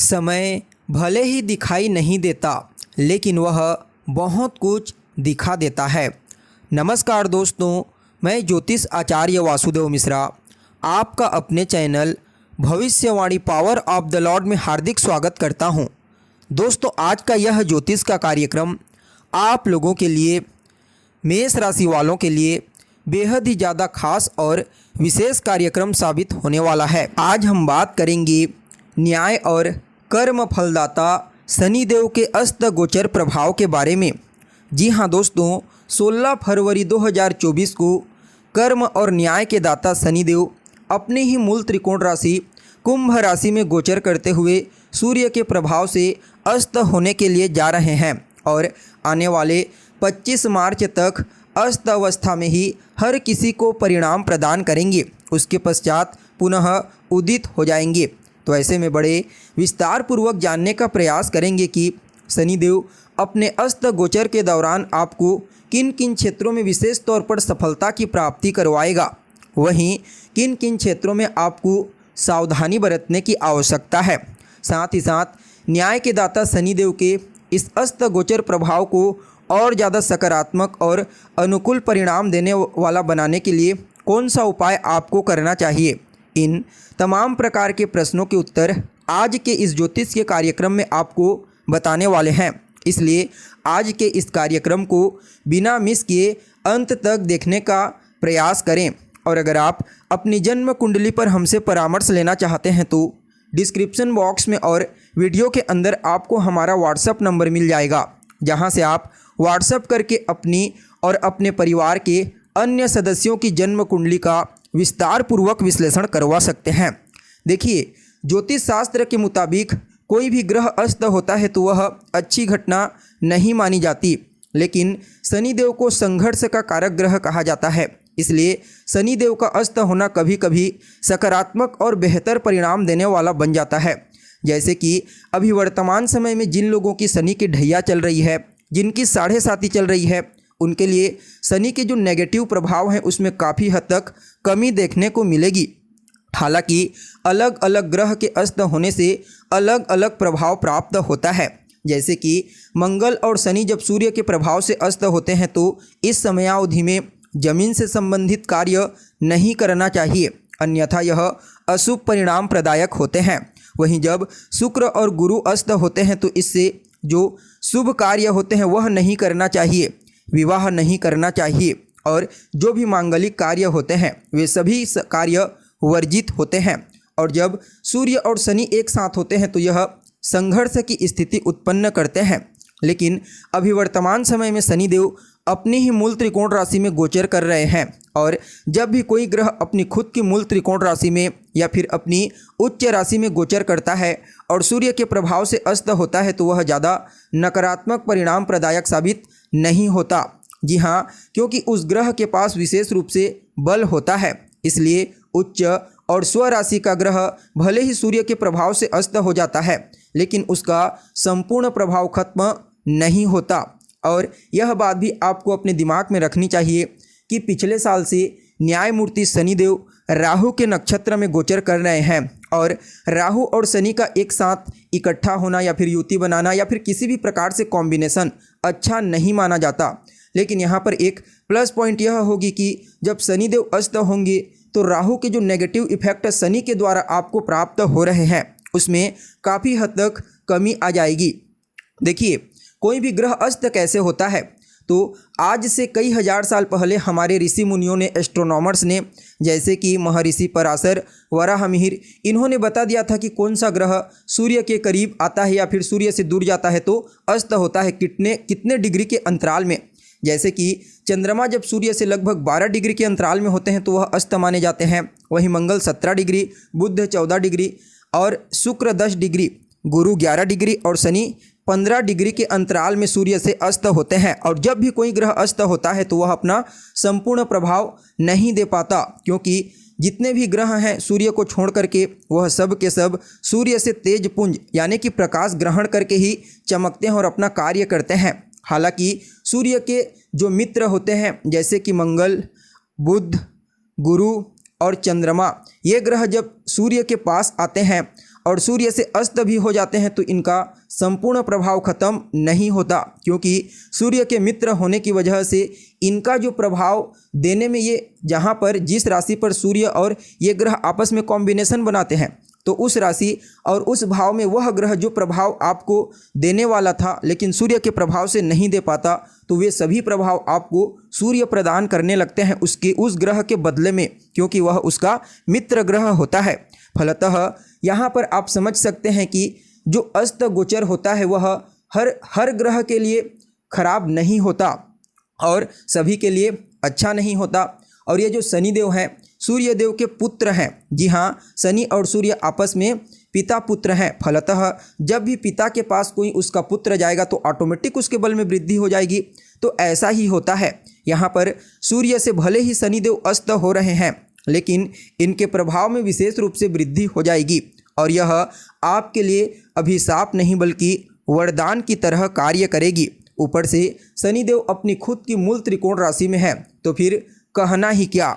समय भले ही दिखाई नहीं देता, लेकिन वह बहुत कुछ दिखा देता है। नमस्कार दोस्तों, मैं ज्योतिष आचार्य वासुदेव मिश्रा आपका अपने चैनल भविष्यवाणी पावर ऑफ द लॉर्ड में हार्दिक स्वागत करता हूं। दोस्तों, आज का यह ज्योतिष का कार्यक्रम आप लोगों के लिए, मेष राशि वालों के लिए बेहद ही ज़्यादा खास और विशेष कार्यक्रम साबित होने वाला है। आज हम बात करेंगे न्याय और कर्म फलदाता शनिदेव के अस्त गोचर प्रभाव के बारे में। जी हाँ दोस्तों, 16 फरवरी 2024 को कर्म और न्याय के दाता शनिदेव अपने ही मूल त्रिकोण राशि कुंभ राशि में गोचर करते हुए सूर्य के प्रभाव से अस्त होने के लिए जा रहे हैं और आने वाले 25 मार्च तक अस्त अवस्था में ही हर किसी को परिणाम प्रदान करेंगे। उसके पश्चात पुनः उदित हो जाएंगे। तो ऐसे में बड़े विस्तार पूर्वक जानने का प्रयास करेंगे कि शनिदेव अपने अस्त गोचर के दौरान आपको किन किन क्षेत्रों में विशेष तौर पर सफलता की प्राप्ति करवाएगा, वहीं किन किन क्षेत्रों में आपको सावधानी बरतने की आवश्यकता है। साथ ही साथ न्याय के दाता शनिदेव के इस अस्त गोचर प्रभाव को और ज़्यादा सकारात्मक और अनुकूल परिणाम देने वाला बनाने के लिए कौन सा उपाय आपको करना चाहिए, इन तमाम प्रकार के प्रश्नों के उत्तर आज के इस ज्योतिष के कार्यक्रम में आपको बताने वाले हैं। इसलिए आज के इस कार्यक्रम को बिना मिस किए अंत तक देखने का प्रयास करें। और अगर आप अपनी जन्म कुंडली पर हमसे परामर्श लेना चाहते हैं तो डिस्क्रिप्शन बॉक्स में और वीडियो के अंदर आपको हमारा व्हाट्सएप नंबर मिल जाएगा, जहां से आप व्हाट्सएप करके अपनी और अपने परिवार के अन्य सदस्यों की जन्म कुंडली का विस्तार पूर्वक विश्लेषण करवा सकते हैं। देखिए, ज्योतिष शास्त्र के मुताबिक कोई भी ग्रह अस्त होता है तो वह अच्छी घटना नहीं मानी जाती, लेकिन शनिदेव को संघर्ष का कारक ग्रह कहा जाता है। इसलिए शनिदेव का अस्त होना कभी कभी सकारात्मक और बेहतर परिणाम देने वाला बन जाता है। जैसे कि अभी वर्तमान समय में जिन लोगों की शनि की ढैया चल रही है, जिनकी 7.5 चल रही है, उनके लिए शनि के जो नेगेटिव प्रभाव हैं उसमें काफ़ी हद तक कमी देखने को मिलेगी। हालांकि अलग अलग ग्रह के अस्त होने से अलग अलग प्रभाव प्राप्त होता है। जैसे कि मंगल और शनि जब सूर्य के प्रभाव से अस्त होते हैं तो इस समयावधि में जमीन से संबंधित कार्य नहीं करना चाहिए, अन्यथा यह अशुभ परिणाम प्रदायक होते हैं। वहीं जब शुक्र और गुरु अस्त होते हैं तो इससे जो शुभ कार्य होते हैं वह नहीं करना चाहिए, विवाह नहीं करना चाहिए और जो भी मांगलिक कार्य होते हैं वे सभी कार्य वर्जित होते हैं। और जब सूर्य और शनि एक साथ होते हैं तो यह संघर्ष की स्थिति उत्पन्न करते हैं। लेकिन अभी वर्तमान समय में शनिदेव अपनी ही मूल त्रिकोण राशि में गोचर कर रहे हैं और जब भी कोई ग्रह अपनी खुद की मूल त्रिकोण राशि में या फिर अपनी उच्च राशि में गोचर करता है और सूर्य के प्रभाव से अस्त होता है तो वह ज़्यादा नकारात्मक परिणाम प्रदायक साबित नहीं होता। जी हाँ, क्योंकि उस ग्रह के पास विशेष रूप से बल होता है। इसलिए उच्च और स्व राशि का ग्रह भले ही सूर्य के प्रभाव से अस्त हो जाता है, लेकिन उसका संपूर्ण प्रभाव खत्म नहीं होता। और यह बात भी आपको अपने दिमाग में रखनी चाहिए कि पिछले साल से न्यायमूर्ति शनिदेव राहु के नक्षत्र में गोचर कर रहे हैं और राहु और शनि का एक साथ इकट्ठा होना या फिर युति बनाना या फिर किसी भी प्रकार से कॉम्बिनेशन अच्छा नहीं माना जाता। लेकिन यहाँ पर एक प्लस पॉइंट यह होगी कि जब शनिदेव अस्त होंगे तो राहु के जो नेगेटिव इफेक्ट शनि के द्वारा आपको प्राप्त हो रहे हैं उसमें काफ़ी हद तक कमी आ जाएगी। देखिए, कोई भी ग्रह अस्त कैसे होता है तो आज से कई हजार साल पहले हमारे ऋषि मुनियों ने, एस्ट्रोनॉमर्स ने, जैसे कि महर्षि पराशर, वराहमिहिर, इन्होंने बता दिया था कि कौन सा ग्रह सूर्य के करीब आता है या फिर सूर्य से दूर जाता है तो अस्त होता है, कितने डिग्री के अंतराल में। जैसे कि चंद्रमा जब सूर्य से लगभग 12 डिग्री के अंतराल में होते हैं तो वह अस्त माने जाते हैं। वहीं मंगल 17 डिग्री, बुध 14 डिग्री और शुक्र 10 डिग्री, गुरु 11 डिग्री और शनि 15 डिग्री के अंतराल में सूर्य से अस्त होते हैं। और जब भी कोई ग्रह अस्त होता है तो वह अपना संपूर्ण प्रभाव नहीं दे पाता, क्योंकि जितने भी ग्रह हैं सूर्य को छोड़ करके वह सब के सब सूर्य से तेज पुंज यानी कि प्रकाश ग्रहण करके ही चमकते हैं और अपना कार्य करते हैं। हालांकि सूर्य के जो मित्र होते हैं जैसे कि मंगल, बुध, गुरु और चंद्रमा, ये ग्रह जब सूर्य के पास आते हैं और सूर्य से अस्त भी हो जाते हैं तो इनका संपूर्ण प्रभाव खत्म नहीं होता, क्योंकि सूर्य के मित्र होने की वजह से इनका जो प्रभाव देने में ये जहाँ पर जिस राशि पर सूर्य और ये ग्रह आपस में कॉम्बिनेशन बनाते हैं तो उस राशि और उस भाव में वह ग्रह जो प्रभाव आपको देने वाला था लेकिन सूर्य के प्रभाव से नहीं दे पाता, तो वे सभी प्रभाव आपको सूर्य प्रदान करने लगते हैं उस ग्रह के बदले में, क्योंकि वह उसका मित्र ग्रह होता है। फलतः यहाँ पर आप समझ सकते हैं कि जो अस्त गोचर होता है वह हर ग्रह के लिए खराब नहीं होता और सभी के लिए अच्छा नहीं होता। और ये जो शनिदेव हैं सूर्य देव के पुत्र हैं। जी हाँ, शनि और सूर्य आपस में पिता पुत्र हैं। फलतः जब भी पिता के पास कोई उसका पुत्र जाएगा तो ऑटोमेटिक उसके बल में वृद्धि हो जाएगी। तो ऐसा ही होता है। यहाँ पर सूर्य से भले ही शनिदेव अस्त हो रहे हैं लेकिन इनके प्रभाव में विशेष रूप से वृद्धि हो जाएगी और यह आपके लिए अभिशाप नहीं बल्कि वरदान की तरह कार्य करेगी। ऊपर से शनिदेव अपनी खुद की मूल त्रिकोण राशि में है तो फिर कहना ही क्या।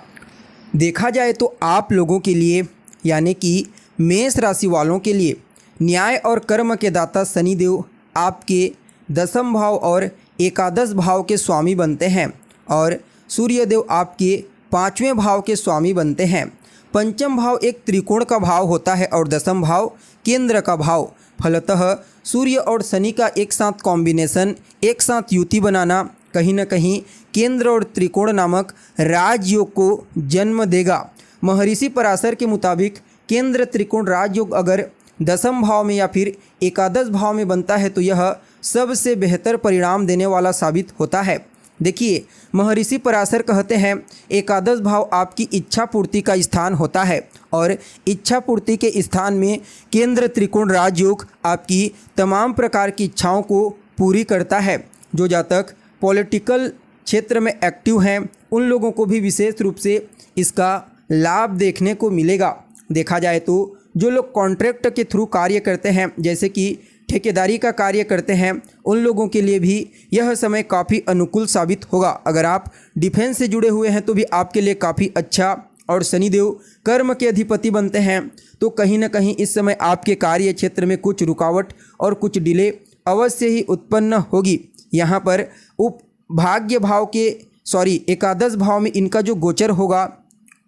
देखा जाए तो आप लोगों के लिए यानी कि मेष राशि वालों के लिए न्याय और कर्म के दाता शनिदेव आपके 10वें भाव और एकादश भाव के स्वामी बनते हैं और सूर्यदेव आपके 5वें भाव के स्वामी बनते हैं। 5वां भाव एक त्रिकोण का भाव होता है और 10वां भाव केंद्र का भाव। फलतः सूर्य और शनि का एक साथ कॉम्बिनेशन, एक साथ युति बनाना कहीं न कहीं केंद्र और त्रिकोण नामक राजयोग को जन्म देगा। महर्षि पराशर के मुताबिक केंद्र त्रिकोण राजयोग अगर 10वें भाव में या फिर एकादश भाव में बनता है तो यह सबसे बेहतर परिणाम देने वाला साबित होता है। देखिए, महर्षि पराशर कहते हैं एकादश भाव आपकी इच्छा पूर्ति का स्थान होता है और इच्छा पूर्ति के स्थान में केंद्र त्रिकोण राजयोग आपकी तमाम प्रकार की इच्छाओं को पूरी करता है। जो जातक पॉलिटिकल क्षेत्र में एक्टिव हैं उन लोगों को भी विशेष रूप से इसका लाभ देखने को मिलेगा। देखा जाए तो जो लोग कॉन्ट्रैक्ट के थ्रू कार्य करते हैं जैसे कि ठेकेदारी का कार्य करते हैं उन लोगों के लिए भी यह समय काफ़ी अनुकूल साबित होगा। अगर आप डिफेंस से जुड़े हुए हैं तो भी आपके लिए काफ़ी अच्छा। और शनिदेव कर्म के अधिपति बनते हैं तो कहीं ना कहीं इस समय आपके कार्य क्षेत्र में कुछ रुकावट और कुछ डिले अवश्य ही उत्पन्न होगी। यहाँ पर भाग्य भाव के एकादश भाव में इनका जो गोचर होगा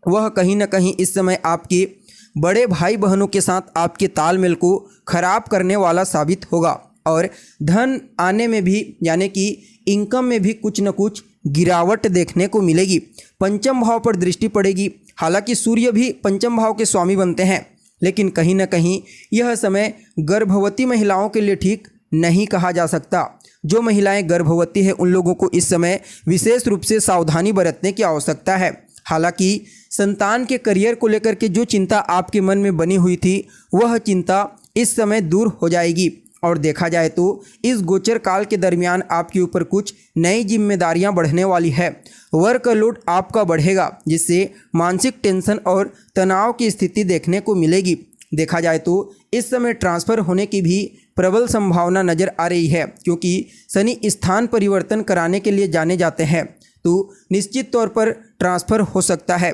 वह कहीं ना कहीं इस समय आपके बड़े भाई बहनों के साथ आपके तालमेल को खराब करने वाला साबित होगा और धन आने में भी यानी कि इनकम में भी कुछ न कुछ गिरावट देखने को मिलेगी। 5वें भाव पर दृष्टि पड़ेगी। हालांकि सूर्य भी 5वें भाव के स्वामी बनते हैं लेकिन कहीं ना कहीं यह समय गर्भवती महिलाओं के लिए ठीक नहीं कहा जा सकता। जो महिलाएं गर्भवती हैं उन लोगों को इस समय विशेष रूप से सावधानी बरतने की आवश्यकता है। हालांकि संतान के करियर को लेकर के जो चिंता आपके मन में बनी हुई थी वह चिंता इस समय दूर हो जाएगी। और देखा जाए तो इस गोचर काल के दरमियान आपके ऊपर कुछ नई जिम्मेदारियां बढ़ने वाली है। वर्क लोड आपका बढ़ेगा जिससे मानसिक टेंशन और तनाव की स्थिति देखने को मिलेगी। देखा जाए तो इस समय ट्रांसफ़र होने की भी प्रबल संभावना नज़र आ रही है, क्योंकि शनि स्थान परिवर्तन कराने के लिए जाने जाते हैं तो निश्चित तौर पर ट्रांसफ़र हो सकता है।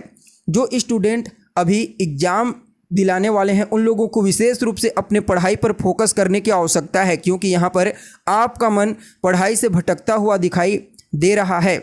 जो स्टूडेंट अभी एग्ज़ाम दिलाने वाले हैं उन लोगों को विशेष रूप से अपने पढ़ाई पर फोकस करने की आवश्यकता है, क्योंकि यहाँ पर आपका मन पढ़ाई से भटकता हुआ दिखाई दे रहा है।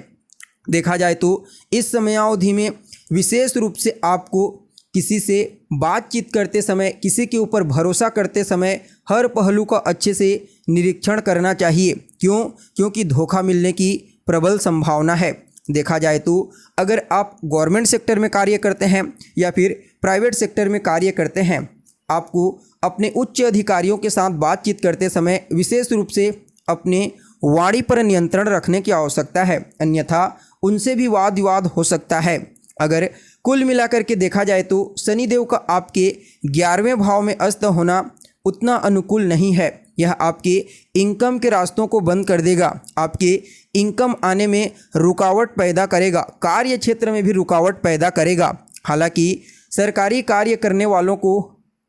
देखा जाए तो इस समयावधि में विशेष रूप से आपको किसी से बातचीत करते समय, किसी के ऊपर भरोसा करते समय हर पहलू का अच्छे से निरीक्षण करना चाहिए। क्योंकि धोखा मिलने की प्रबल संभावना है। देखा जाए तो अगर आप गवर्नमेंट सेक्टर में कार्य करते हैं या फिर प्राइवेट सेक्टर में कार्य करते हैं, आपको अपने उच्च अधिकारियों के साथ बातचीत करते समय विशेष रूप से अपने वाणी पर नियंत्रण रखने की आवश्यकता है, अन्यथा उनसे भी वाद विवाद हो सकता है। अगर कुल मिलाकर के देखा जाए तो शनिदेव का आपके 11वें भाव में अस्त होना उतना अनुकूल नहीं है। यह आपके इनकम के रास्तों को बंद कर देगा, आपके इनकम आने में रुकावट पैदा करेगा, कार्य क्षेत्र में भी रुकावट पैदा करेगा। हालांकि सरकारी कार्य करने वालों को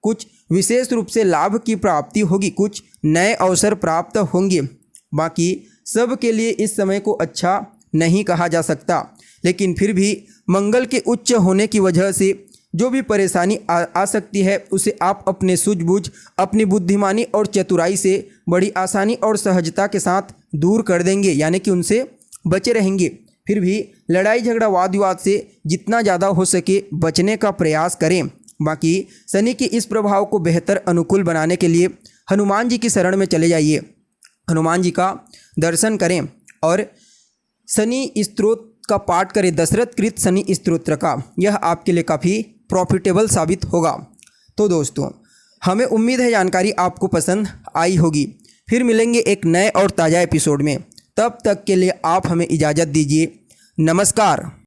कुछ विशेष रूप से लाभ की प्राप्ति होगी, कुछ नए अवसर प्राप्त होंगे। बाकी सब के लिए इस समय को अच्छा नहीं कहा जा सकता, लेकिन फिर भी मंगल के उच्च होने की वजह से जो भी परेशानी आ सकती है उसे आप अपने सूझबूझ, अपनी बुद्धिमानी और चतुराई से बड़ी आसानी और सहजता के साथ दूर कर देंगे, यानी कि उनसे बचे रहेंगे। फिर भी लड़ाई झगड़ा वाद विवाद से जितना ज़्यादा हो सके बचने का प्रयास करें। बाकी शनि के इस प्रभाव को बेहतर अनुकूल बनाने के लिए हनुमान जी की शरण में चले जाइए, हनुमान जी का दर्शन करें और शनि स्तोत्र का पाठ करें, दशरथ कृत शनि स्तोत्र का। यह आपके लिए काफ़ी प्रॉफिटेबल साबित होगा। तो दोस्तों, हमें उम्मीद है जानकारी आपको पसंद आई होगी। फिर मिलेंगे एक नए और ताज़ा एपिसोड में। तब तक के लिए आप हमें इजाज़त दीजिए। नमस्कार।